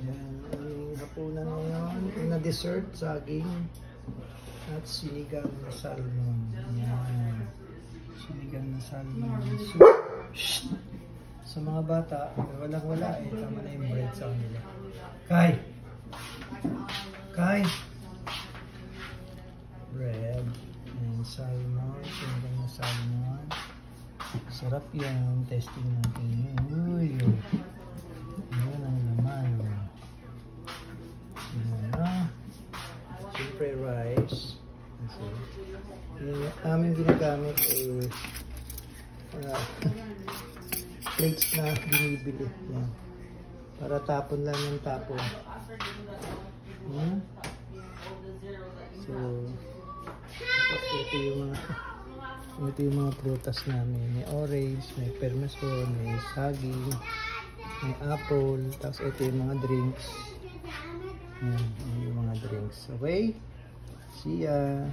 Yan, aming hapunan ngayon. Na dessert, saging at sinigang na salmon. Yan. Sinigang na salmon. Shh! Sa mga bata, walang-wala eh. Tama na yung bread sa kanila. Kai! Kai! Bread. And salmon. Sinigang na salmon. Sarap yan. Testing natin. Uy! Yan ang laman. Yan na. Siyempre rice. Yung aming ginagamit ay plates na binibili. Yan. Para tapon lang yung tapon. So, ito yung mga prutas namin. May orange, may permason, may saging, may apple, tapos ito yung mga drinks. Yan, yung mga drinks. Okay? See ya!